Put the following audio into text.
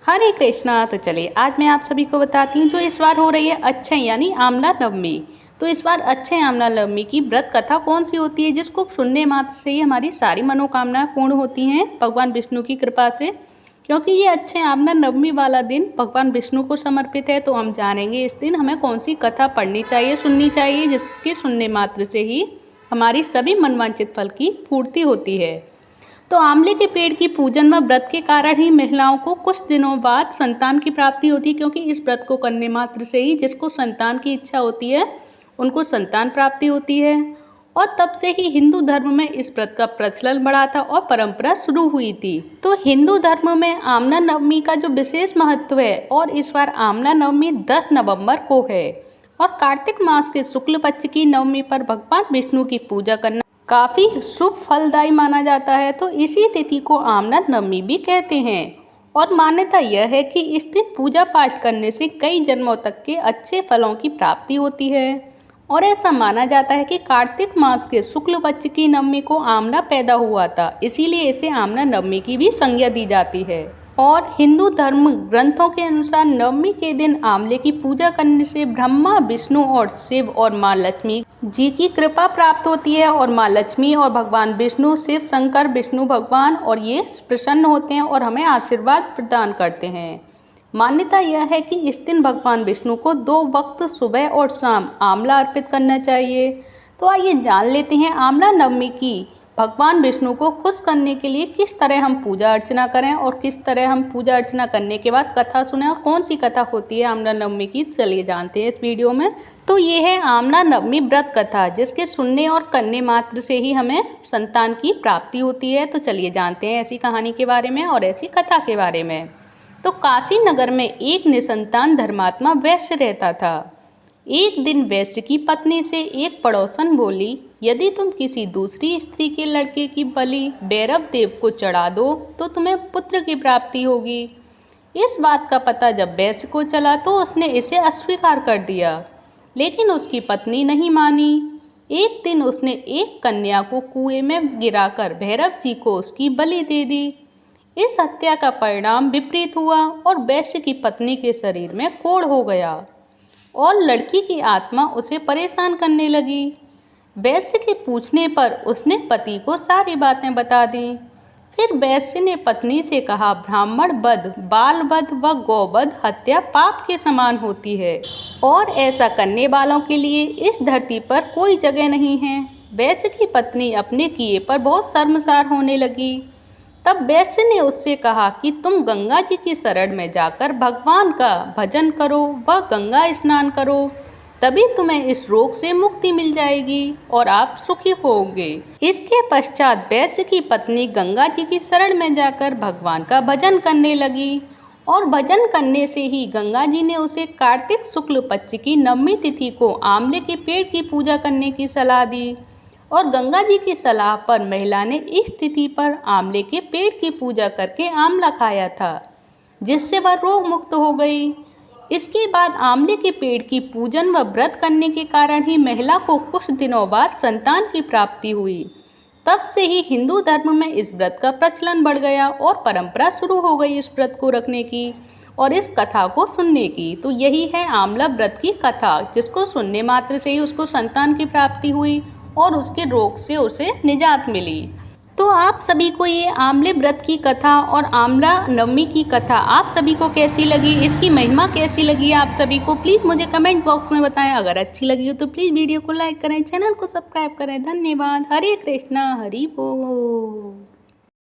हरे कृष्णा। तो चलिए आज मैं आप सभी को बताती हूँ जो इस बार हो रही है अक्षय यानी आंवला नवमी। तो इस बार अक्षय आंवला नवमी की व्रत कथा कौन सी होती है जिसको सुनने मात्र से ही हमारी सारी मनोकामनाएं पूर्ण होती हैं भगवान विष्णु की कृपा से। क्योंकि ये अक्षय आंवला नवमी वाला दिन भगवान विष्णु को समर्पित है, तो हम जानेंगे इस दिन हमें कौन सी कथा पढ़नी चाहिए, सुननी चाहिए, जिसके सुनने मात्र से ही हमारी सभी मनवांछित फल की पूर्ति होती है। तो आंवले के पेड़ की पूजन व व्रत के कारण ही महिलाओं को कुछ दिनों बाद संतान की प्राप्ति होती है, क्योंकि इस व्रत को करने मात्र से ही जिसको संतान की इच्छा होती है उनको संतान प्राप्ति होती है। और तब से ही हिंदू धर्म में इस व्रत का प्रचलन बढ़ा था और परंपरा शुरू हुई थी। तो हिंदू धर्म में आंवला नवमी का जो विशेष महत्व है, और इस बार आंवला नवमी 10 नवंबर को है और कार्तिक मास के शुक्ल पक्ष की नवमी पर भगवान विष्णु की पूजा करना काफ़ी शुभ फलदायी माना जाता है। तो इसी तिथि को आंवला नवमी भी कहते हैं। और मान्यता यह है कि इस दिन पूजा पाठ करने से कई जन्मों तक के अच्छे फलों की प्राप्ति होती है। और ऐसा माना जाता है कि कार्तिक मास के शुक्ल पक्ष की नवमी को आंवला पैदा हुआ था, इसीलिए इसे आंवला नवमी की भी संज्ञा दी जाती है। और हिंदू धर्म ग्रंथों के अनुसार नवमी के दिन आंवले की पूजा करने से ब्रह्मा, विष्णु और शिव और माँ लक्ष्मी जी की कृपा प्राप्त होती है। और माँ लक्ष्मी और भगवान विष्णु, शिव शंकर, विष्णु भगवान और ये प्रसन्न होते हैं और हमें आशीर्वाद प्रदान करते हैं। मान्यता यह है कि इस दिन भगवान विष्णु को 2 वक्त सुबह और शाम आंवला अर्पित करना चाहिए। तो आइए जान लेते हैं आंवला नवमी की भगवान विष्णु को खुश करने के लिए किस तरह हम पूजा अर्चना करें और किस तरह हम पूजा अर्चना करने के बाद कथा सुने और कौन सी कथा होती है आंवला नवमी की, चलिए जानते हैं इस वीडियो में। तो ये है आंवला नवमी व्रत कथा, जिसके सुनने और करने मात्र से ही हमें संतान की प्राप्ति होती है। तो चलिए जानते हैं ऐसी कहानी के बारे में और ऐसी कथा के बारे में। तो काशी नगर में एक निसंतान धर्मात्मा वैश्य रहता था। एक दिन वैश्य की पत्नी से एक पड़ोसन बोली, यदि तुम किसी दूसरी स्त्री के लड़के की बलि भैरव देव को चढ़ा दो तो तुम्हें पुत्र की प्राप्ति होगी। इस बात का पता जब वैश्य को चला तो उसने इसे अस्वीकार कर दिया, लेकिन उसकी पत्नी नहीं मानी। एक दिन उसने एक कन्या को कुएं में गिराकर भैरव जी को उसकी बलि दे दी। इस हत्या का परिणाम विपरीत हुआ और वैश्य की पत्नी के शरीर में कोढ़ हो गया और लड़की की आत्मा उसे परेशान करने लगी। वैश्य के पूछने पर उसने पति को सारी बातें बता दी। फिर वैश्य ने पत्नी से कहा, ब्राह्मण वध, बाल वध व गौवध हत्या पाप के समान होती है और ऐसा करने वालों के लिए इस धरती पर कोई जगह नहीं है। वैश्य की पत्नी अपने किए पर बहुत शर्मसार होने लगी। तब वैश्य ने उससे कहा कि तुम गंगा जी की शरण में जाकर भगवान का भजन करो व गंगा स्नान करो, तभी तुम्हें इस रोग से मुक्ति मिल जाएगी और आप सुखी होगे। इसके पश्चात वैश्य की पत्नी गंगा जी की शरण में जाकर भगवान का भजन करने लगी और भजन करने से ही गंगा जी ने उसे कार्तिक शुक्ल पक्ष की नवमी तिथि को आंवले के पेड़ की पूजा करने की सलाह दी। और गंगा जी की सलाह पर महिला ने इस तिथि पर आंवले के पेड़ की पूजा करके आंवला खाया था, जिससे वह रोग मुक्त हो गई। इसके बाद आंवले के पेड़ की पूजन व व्रत करने के कारण ही महिला को कुछ दिनों बाद संतान की प्राप्ति हुई। तब से ही हिंदू धर्म में इस व्रत का प्रचलन बढ़ गया और परंपरा शुरू हो गई इस व्रत को रखने की और इस कथा को सुनने की। तो यही है आंवला व्रत की कथा, जिसको सुनने मात्र से ही उसको संतान की प्राप्ति हुई और उसके रोग से उसे निजात मिली। तो आप सभी को ये आंवले व्रत की कथा और आंवला नवमी की कथा आप सभी को कैसी लगी, इसकी महिमा कैसी लगी आप सभी को, प्लीज़ मुझे कमेंट बॉक्स में बताएं। अगर अच्छी लगी हो तो प्लीज़ वीडियो को लाइक करें, चैनल को सब्सक्राइब करें। धन्यवाद। हरे कृष्णा, हरि बोल।